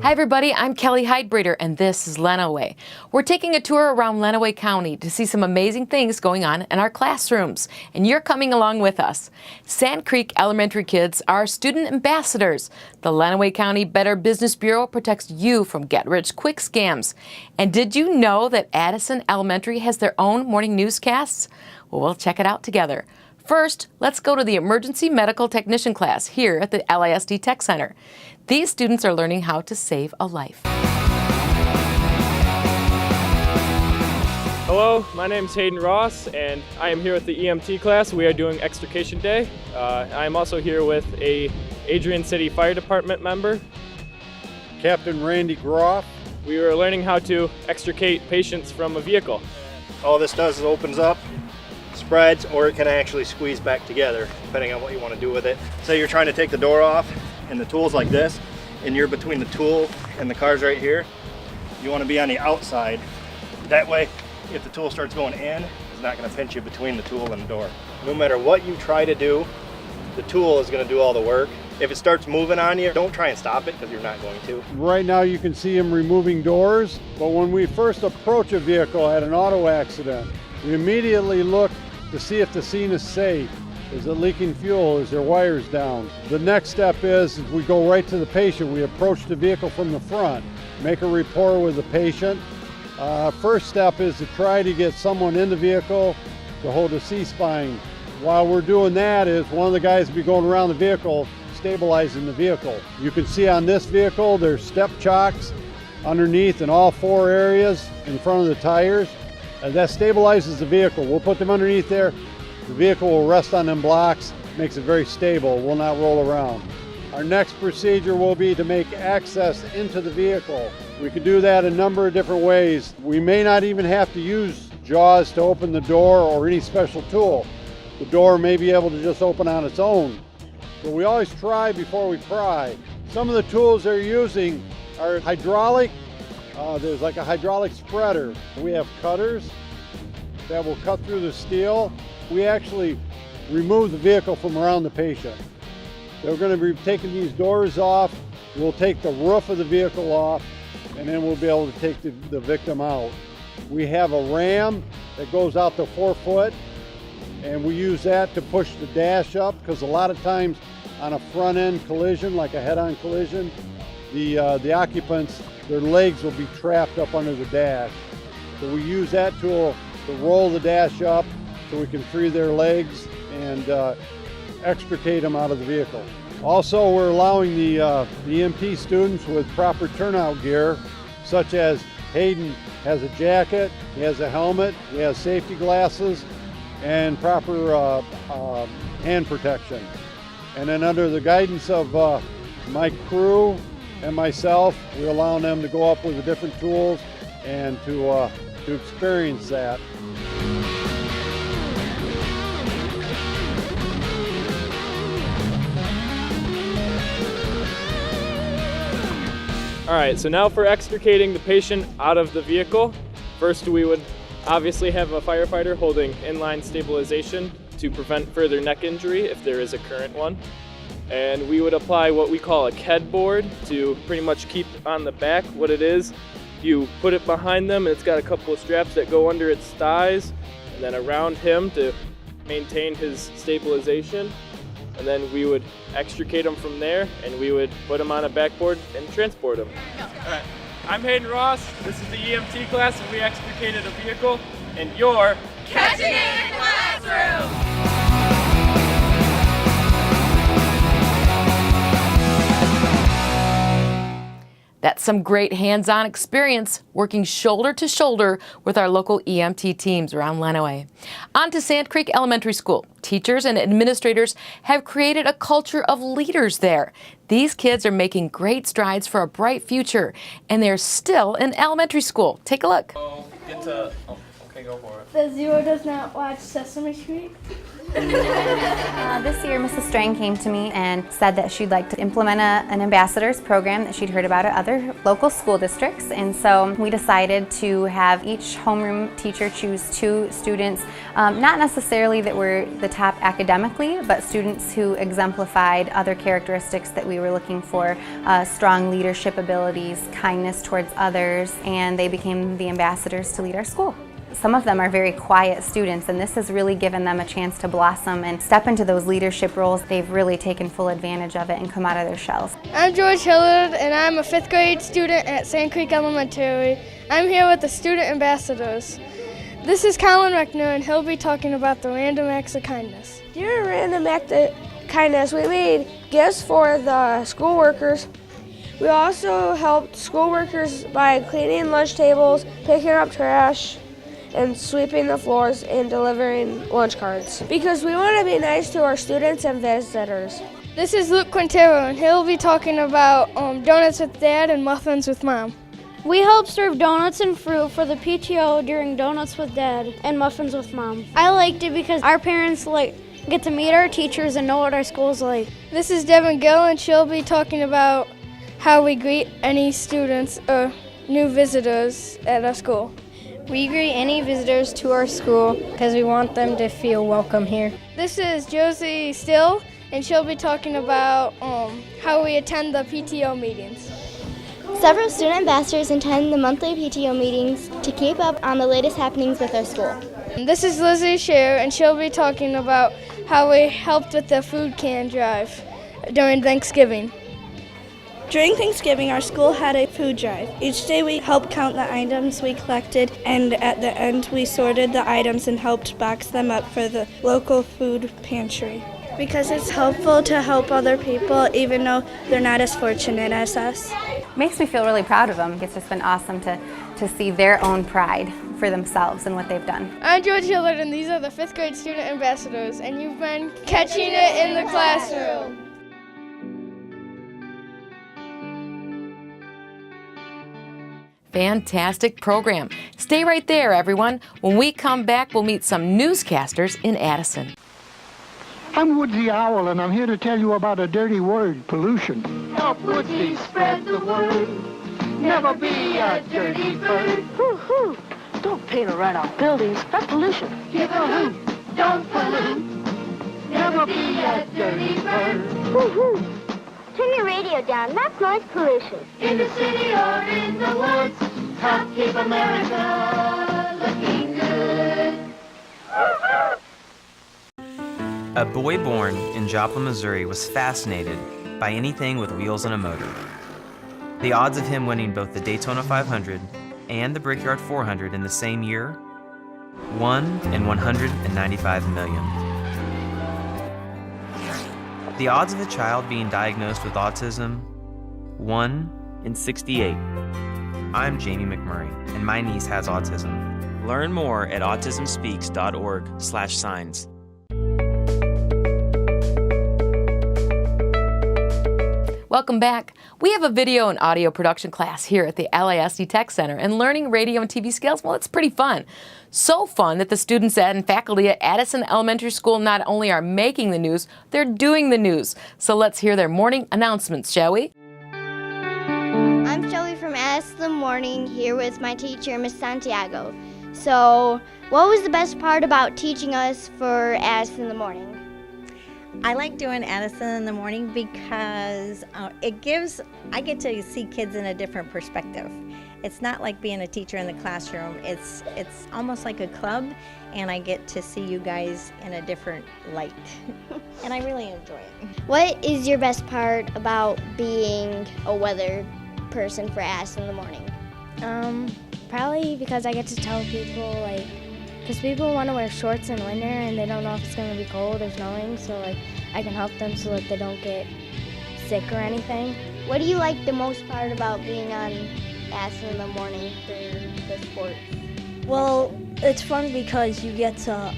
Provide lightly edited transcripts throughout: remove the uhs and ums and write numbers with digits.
Hi everybody, I'm Kelly Heidbreder and this is Lenawee. We're taking a tour around Lenawee County to see some amazing things going on in our classrooms, and you're coming along with us. Sand Creek Elementary kids are student ambassadors. The Lenawee County Better Business Bureau protects you from get-rich-quick scams. And did you know that Addison Elementary has their own morning newscasts? Well, we'll check it out together. First, let's go to the Emergency Medical Technician class here at the LISD Tech Center. These students are learning how to save a life. Hello, my name is Hayden Ross, and I am here with the EMT class. We are doing Extrication Day. I am also here with a Adrian City Fire Department member, Captain Randy Groff. We are learning how to extricate patients from a vehicle. All this does is opens up, spreads, or it can actually squeeze back together, depending on what you want to do with it. Say you're trying to take the door off, and the tool's like this, and you're between the tool and the car's right here. You want to be on the outside. That way, if the tool starts going in, it's not going to pinch you between the tool and the door. No matter what you try to do, the tool is going to do all the work. If it starts moving on you, don't try and stop it, because you're not going to. Right now you can see him removing doors, but when we first approach a vehicle at an auto accident, we immediately look to see if the scene is safe. Is it leaking fuel? Is there wires down? The next step is we go right to the patient. We approach the vehicle from the front, make a rapport with the patient. First step is to try to get someone in the vehicle to hold a C-spine. While we're doing that is one of the guys will be going around the vehicle stabilizing the vehicle. You can see on this vehicle there's step chocks underneath in all four areas in front of the tires. And that stabilizes the vehicle. We'll put them underneath there. The vehicle will rest on them blocks, makes it very stable, will not roll around. Our next procedure will be to make access into the vehicle. We can do that a number of different ways. We may not even have to use jaws to open the door or any special tool. The door may be able to just open on its own. But we always try before we pry. Some of the tools they're using are hydraulic. There's like a hydraulic spreader. We have cutters that will cut through the steel. We actually remove the vehicle from around the patient. They're going to be taking these doors off. We'll take the roof of the vehicle off, and then we'll be able to take the victim out. We have a ram that goes out to 4 foot, and we use that to push the dash up, because a lot of times on a front end collision, like a head-on collision, the occupants, their legs will be trapped up under the dash. So we use that tool to roll the dash up so we can free their legs and extricate them out of the vehicle. Also, we're allowing the EMT students with proper turnout gear, such as Hayden has a jacket, he has a helmet, he has safety glasses, and proper hand protection. And then under the guidance of my crew and myself, we're allowing them to go up with the different tools and to experience that. All right, so now for extricating the patient out of the vehicle. First, we would obviously have a firefighter holding inline stabilization to prevent further neck injury if there is a current one. And we would apply what we call a KED board to pretty much keep on the back. What it is, you put it behind them, and it's got a couple of straps that go under its thighs and then around him to maintain his stabilization. And then we would extricate him from there, and we would put him on a backboard and transport him. All right, I'm Hayden Ross. This is the EMT class, and we extricated a vehicle, and you're catching it in the classroom! That's some great hands-on experience working shoulder to shoulder with our local EMT teams around Lenawee. On to Sand Creek Elementary School. Teachers and administrators have created a culture of leaders there. These kids are making great strides for a bright future, and they're still in elementary school. Take a look. Okay, go for it. The Zero does not watch Sesame Street. This year, Mrs. Strang came to me and said that she'd like to implement an ambassadors program that she'd heard about at other local school districts. And so we decided to have each homeroom teacher choose 2 students, not necessarily that were the top academically, but students who exemplified other characteristics that we were looking for, strong leadership abilities, kindness towards others, and they became the ambassadors to lead our school. Some of them are very quiet students, and this has really given them a chance to blossom and step into those leadership roles. They've really taken full advantage of it and come out of their shells. I'm George Hillard, and I'm a 5th grade student at Sand Creek Elementary. I'm here with the student ambassadors. This is Colin Reckner, and he'll be talking about the Random Acts of Kindness. During Random Act of Kindness, we made gifts for the school workers. We also helped school workers by cleaning lunch tables, picking up trash, and sweeping the floors and delivering lunch cards. Because we want to be nice to our students and visitors. This is Luke Quintero, and he'll be talking about donuts with Dad and muffins with Mom. We help serve donuts and fruit for the PTO during Donuts with Dad and Muffins with Mom. I liked it because our parents get to meet our teachers and know what our school's like. This is Devin Gill, and she'll be talking about how we greet any students or new visitors at our school. We greet any visitors to our school because we want them to feel welcome here. This is Josie Still, and she'll be talking about how we attend the PTO meetings. Several student ambassadors attend the monthly PTO meetings to keep up on the latest happenings with our school. And this is Lizzie Scher, and she'll be talking about how we helped with the food can drive during Thanksgiving. During Thanksgiving, our school had a food drive. Each day we helped count the items we collected, and at the end we sorted the items and helped box them up for the local food pantry. Because it's helpful to help other people even though they're not as fortunate as us. Makes me feel really proud of them. It's just been awesome to see their own pride for themselves and what they've done. I'm George Hillard, and these are the 5th grade student ambassadors, and you've been catching it in the classroom. Fantastic program. Stay right there, everyone. When we come back, we'll meet some newscasters in Addison. I'm Woodsy Owl, and I'm here to tell you about a dirty word, pollution. Help Woodsy spread the word. Never be a dirty bird. Hoo-hoo. Don't paint or write on buildings. That's pollution. Give a hoot. Don't pollute. Never be a dirty bird. Hoo-hoo. Turn your radio down. That's noise pollution. In the city or in the woods, help keep America looking good. A boy born in Joplin, Missouri was fascinated by anything with wheels and a motor. The odds of him winning both the Daytona 500 and the Brickyard 400 in the same year, 1 in 195 million. The odds of a child being diagnosed with autism, 1 in 68. I'm Jamie McMurray, and my niece has autism. Learn more at autismspeaks.org/signs. Welcome back. We have a video and audio production class here at the LASD Tech Center, and learning radio and TV skills, well, it's pretty fun. So fun that the students and faculty at Addison Elementary School not only are making the news, they're doing the news. So let's hear their morning announcements, shall we? I'm Shelby from Addison in the Morning, here with my teacher, Miss Santiago. So, what was the best part about teaching us for Addison in the Morning? I like doing Addison in the Morning because I get to see kids in a different perspective. It's not like being a teacher in the classroom. It's almost like a club, and I get to see you guys in a different light. And I really enjoy it. What is your best part about being a weather person for Addison in the Morning? Probably because I get to tell people, because people want to wear shorts in winter and they don't know if it's going to be cold or snowing, so I can help them so that they don't get sick or anything. What do you like the most part about being on Addison in the Morning for the sports? Well, it's fun because you get to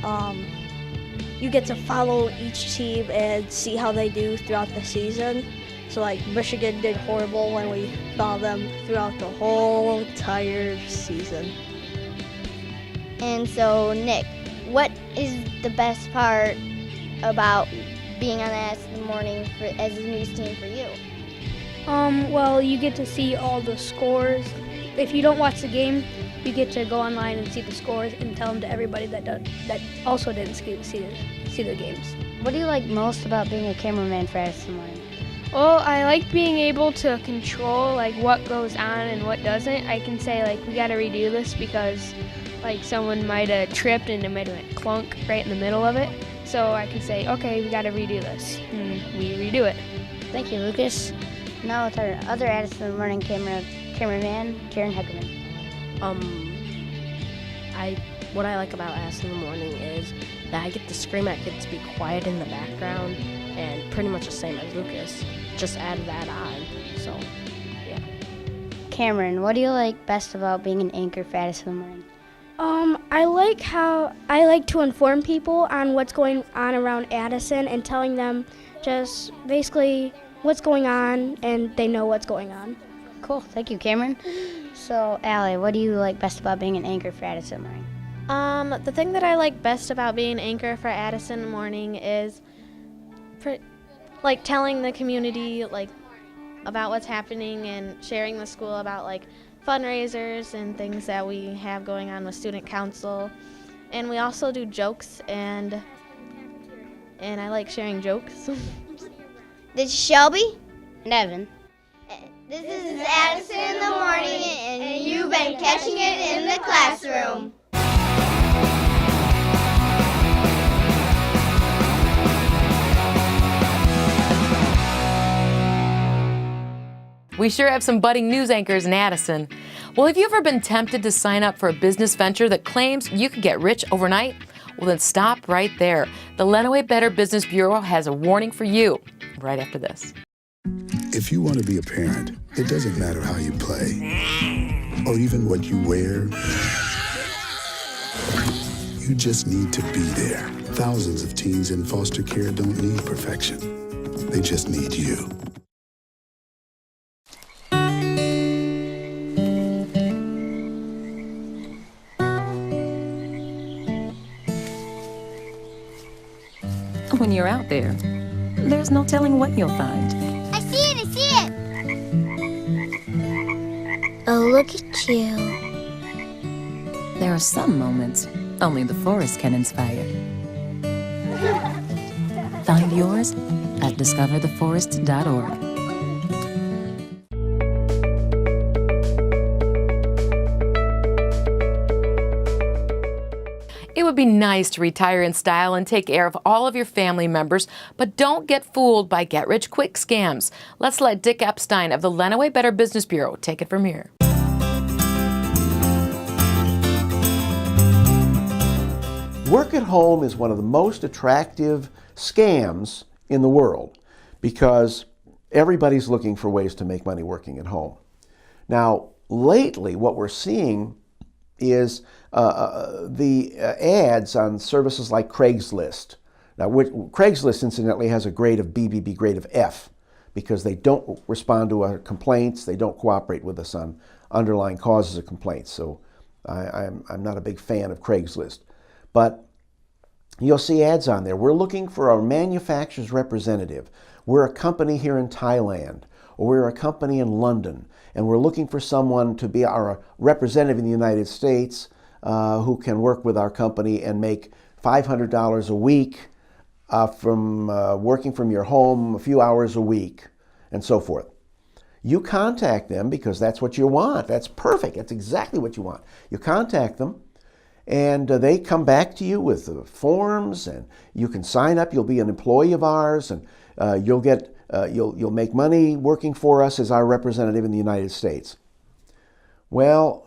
follow each team and see how they do throughout the season. So Michigan did horrible when we saw them throughout the whole entire season. And so, Nick, what is the best part about being on Ask in the Morning as a news team for you? Well, you get to see all the scores. If you don't watch the game, you get to go online and see the scores and tell them to everybody that also didn't see the games. What do you like most about being a cameraman for Ask in the Morning? Well, I like being able to control like what goes on and what doesn't. I can say like we got to redo this because like someone might have tripped and it might have went clunk right in the middle of it. So I can say, okay, we got to redo this, and we redo it. Thank you, Lucas. Now with our other Ask in the Morning cameraman, Karen Heckerman. What I like about Ask in the Morning is that I get to scream at kids to be quiet in the background, and pretty much the same as Lucas, just add that on. So, yeah. Cameron, what do you like best about being an anchor for Ask in the Morning? I like how I like to inform people on what's going on around Addison and telling them just basically what's going on, and they know what's going on. Cool, thank you, Cameron. So, Allie, what do you like best about being an anchor for Addison in the Morning? The thing that I like best about being an anchor for Addison in the Morning is telling the community about what's happening and sharing the school about fundraisers and things that we have going on with student council. And we also do jokes, and I like sharing jokes. This is Shelby. And Evan. This is Addison in the Morning, and you've been catching it in the classroom. We sure have some budding news anchors in Addison. Well, have you ever been tempted to sign up for a business venture that claims you could get rich overnight? Well, then stop right there. The Lenawee Better Business Bureau has a warning for you right after this. If you want to be a parent, it doesn't matter how you play or even what you wear. You just need to be there. Thousands of teens in foster care don't need perfection. They just need you. When you're out there, there's no telling what you'll find. I see it! Oh, look at you. There are some moments only the forest can inspire. Find yours at discovertheforest.org. It would be nice to retire in style and take care of all of your family members, but don't get fooled by get-rich-quick scams. Let's let Dick Epstein of the Lenawee Better Business Bureau take it from here. Work at home is one of the most attractive scams in the world because everybody's looking for ways to make money working at home. Now, lately, what we're seeing is the ads on services like Craigslist. Now, Craigslist, incidentally, has a grade of BBB, grade of F, because they don't respond to our complaints, they don't cooperate with us on underlying causes of complaints. So I'm not a big fan of Craigslist. But you'll see ads on there. We're looking for a manufacturer's representative. We're a company here in Thailand, or we're a company in London, and we're looking for someone to be our representative in the United States who can work with our company and make $500 a week from working from your home a few hours a week, and so forth. You contact them because that's what you want. That's perfect. That's exactly what you want. You contact them, and they come back to you with forms, and you can sign up. You'll be an employee of ours, and you'll make money working for us as our representative in the United States. Well,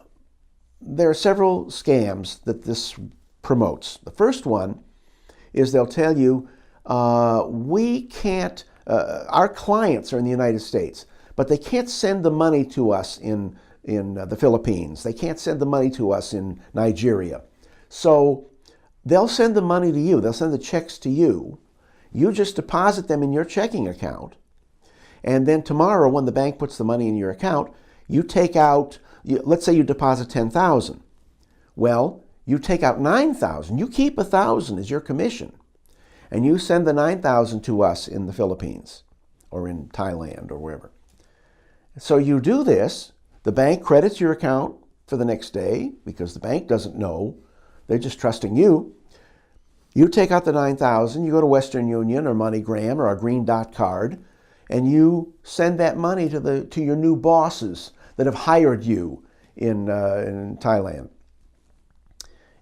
there are several scams that this promotes. The first one is they'll tell you, we can't, our clients are in the United States, but they can't send the money to us in the Philippines. They can't send the money to us in Nigeria. So they'll send the money to you. They'll send the checks to you. You just deposit them in your checking account. And then tomorrow, when the bank puts the money in your account, you take out, let's say you deposit $10,000. Well, You take out $9,000, you keep $1,000 as your commission, and you send the $9,000 to us in the Philippines or in Thailand or wherever. So you do this, the bank credits your account for the next day because the bank doesn't know, they're just trusting you. You take out the $9,000, you go to Western Union or MoneyGram or a Green Dot card, and you send that money to your new bosses that have hired you in Thailand.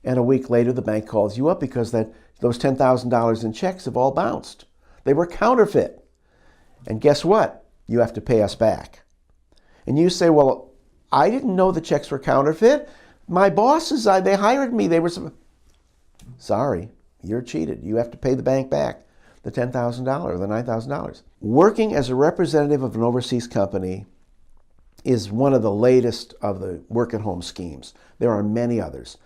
And a week later, the bank calls you up because those $10,000 in checks have all bounced. They were counterfeit. And guess what? You have to pay us back. And you say, well, I didn't know the checks were counterfeit. My bosses, they hired me. They were... Sorry, you're cheated. You have to pay the bank back the $10,000 or the $9,000. Working as a representative of an overseas company is one of the latest of the work-at-home schemes. There are many others.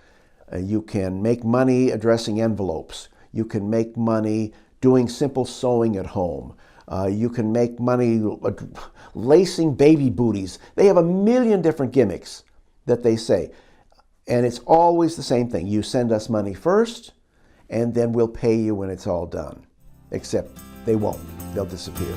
You can make money addressing envelopes. You can make money doing simple sewing at home. You can make money lacing baby booties. They have a million different gimmicks that they say. And it's always the same thing. You send us money first, and then we'll pay you when it's all done. Except they won't. They'll disappear.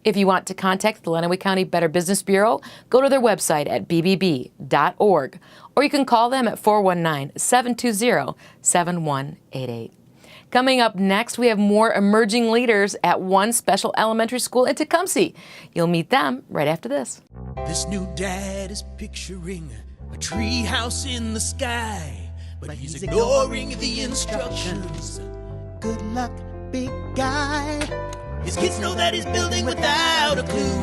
If you want to contact the Lenawee County Better Business Bureau, go to their website at bbb.org, or you can call them at 419-720-7188. Coming up next, we have more emerging leaders at one special elementary school in Tecumseh. You'll meet them right after this. This new dad is picturing a tree house in the sky, but he's ignoring the instructions. Good luck, big guy. His kids know that he's building without a clue.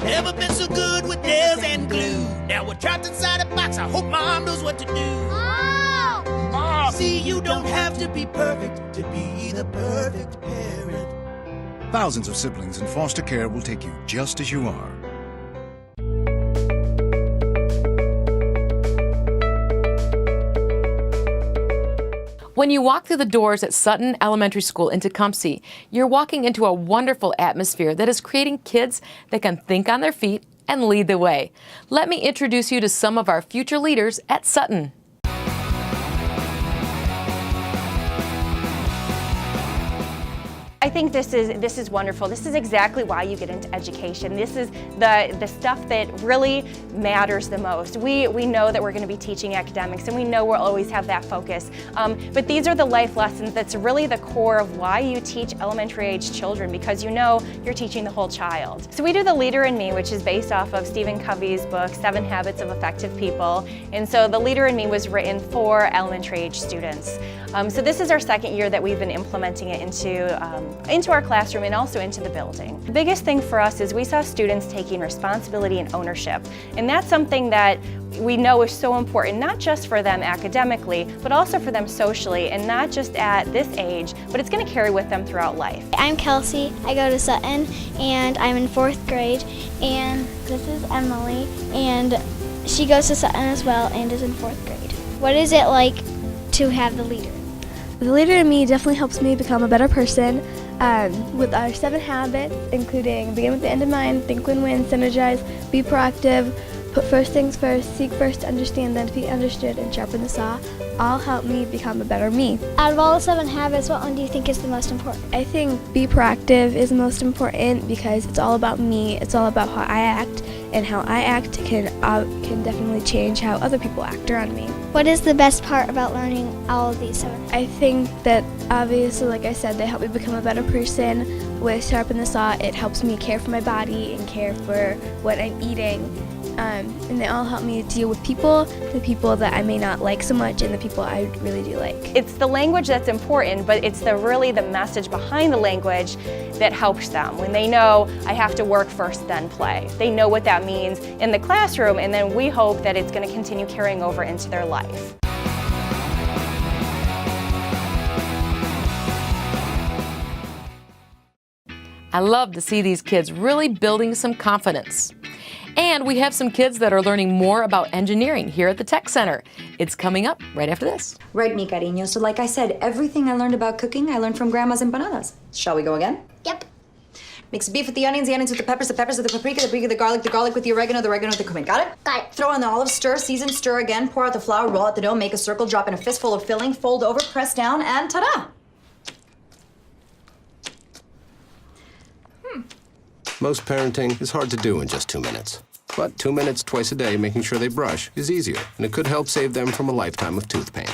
Never been so good with nails and glue. Now we're trapped inside a box. I hope mom knows what to do. Mom! Mom! See, you don't have to be perfect to be the perfect parent. Thousands of siblings in foster care will take you just as you are. When you walk through the doors at Sutton Elementary School in Tecumseh, you're walking into a wonderful atmosphere that is creating kids that can think on their feet and lead the way. Let me introduce you to some of our future leaders at Sutton. I think this is wonderful. This is exactly why you get into education. This is the stuff that really matters the most. We know that we're going to be teaching academics, and we know we'll always have that focus. But these are the life lessons that's really the core of why you teach elementary age children, because you know you're teaching the whole child. So we do The Leader in Me, which is based off of Stephen Covey's book, 7 Habits of Effective People. And so The Leader in Me was written for elementary age students. So this is our second year that we've been implementing it into our classroom and also into the building. The biggest thing for us is we saw students taking responsibility and ownership. And that's something that we know is so important, not just for them academically, but also for them socially, and not just at this age, but it's going to carry with them throughout life. I'm Kelsey. I go to Sutton, and I'm in 4th grade. And this is Emily, and she goes to Sutton as well and is in 4th grade. What is it like to have the leader? The Leader in Me definitely helps me become a better person. With our 7 habits, including begin with the end in mind, think, win, synergize, be proactive, put first things first, seek first to understand, then to be understood, and sharpen the saw, all help me become a better me. Out of all the 7 habits, what one do you think is the most important? I think be proactive is the most important because it's all about me. It's all about how I act, and how I act can definitely change how other people act around me. What is the best part about learning all of these 7? I think that obviously, like I said, they help me become a better person. With Sharpen the Saw, it helps me care for my body and care for what I'm eating. And they all help me deal with people, the people that I may not like so much and the people I really do like. It's the language that's important, but it's really the message behind the language that helps them. When they know I have to work first, then play. They know what that means in the classroom, and then we hope that it's going to continue carrying over into their life. I love to see these kids really building some confidence. And we have some kids that are learning more about engineering here at the Tech Center. It's coming up right after this. Right, mi cariño. So like I said, everything I learned about cooking, I learned from Grandma's empanadas. Shall we go again? Yep. Mix the beef with the onions with the peppers with the paprika with the garlic with the oregano with the cumin. Got it? Got it. Throw in the olives, stir, season, stir again, pour out the flour, roll out the dough, make a circle, drop in a fistful of filling, fold over, press down, and ta-da! Most parenting is hard to do in just 2 minutes. But 2 minutes twice a day making sure they brush is easier, and it could help save them from a lifetime of tooth pain.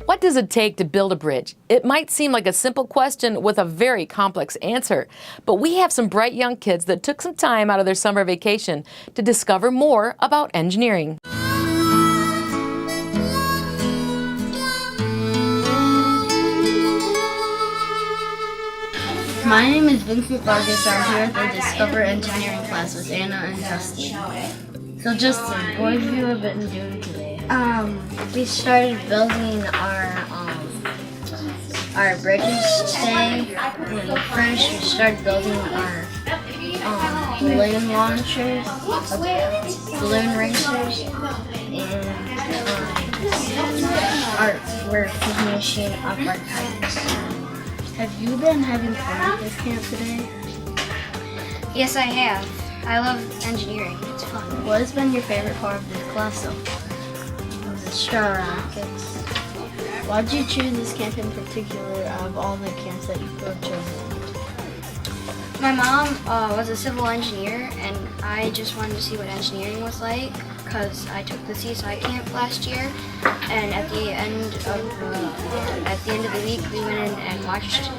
What does it take to build a bridge? It might seem like a simple question with a very complex answer, but we have some bright young kids that took some time out of their summer vacation to discover more about engineering. My name is Vincent Vargas. I'm here at the Discover Engineering class with Anna and Justin. So Justin, what have you been doing today? We started building our bridges today. When first we started building our balloon launchers, balloon racers, and we're finishing up our kites. Have you been having fun at this camp today? Yes, I have. I love engineering. It's fun. What has been your favorite part of this class so far? The straw rockets. Why did you choose this camp in particular out of all the camps that you could have chosen? My mom was a civil engineer, and I just wanted to see what engineering was like because I took the Seaside camp last year, and at the end of the week we went in and watched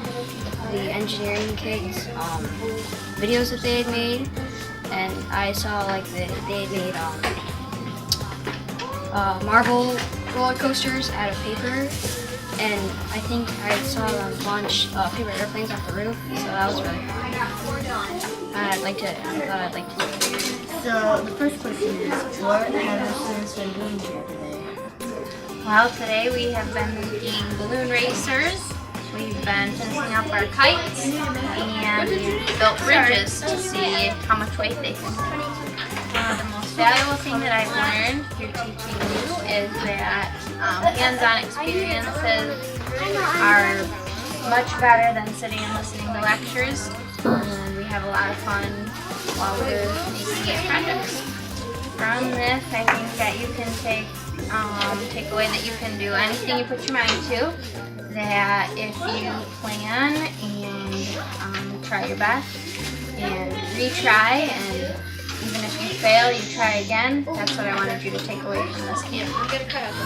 the engineering kids videos that they had made, and I saw like they had made marble roller coasters out of paper, and I think I saw them launch paper airplanes off the roof, so that was really fun. I thought I'd like to. So the first question is, what have the students been doing here today? Well, today we have been making balloon racers. We've been finishing up our kites, and we've built bridges to see how much weight they can carry. The most valuable thing that I've learned through teaching you is that hands-on experiences are much better than sitting and listening to lectures, and we have a lot of fun while we're making these projects. From this, I think that you can take away that you can do anything you put your mind to, that if you plan and try your best and retry, and even if you fail, you try again. That's what I wanted you to take away from this camp. I'm going to cut out this.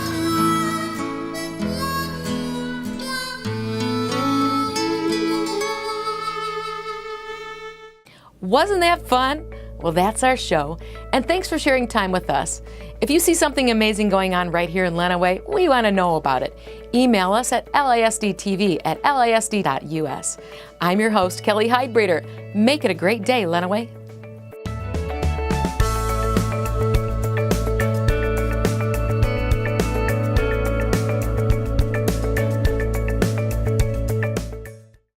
Wasn't that fun? Well, that's our show, and thanks for sharing time with us. If you see something amazing going on right here in Lenawee, we want to know about it. Email us at lisdtv@lisd.us. I'm your host, Kelly Heidbreder. Make it a great day, Lenawee.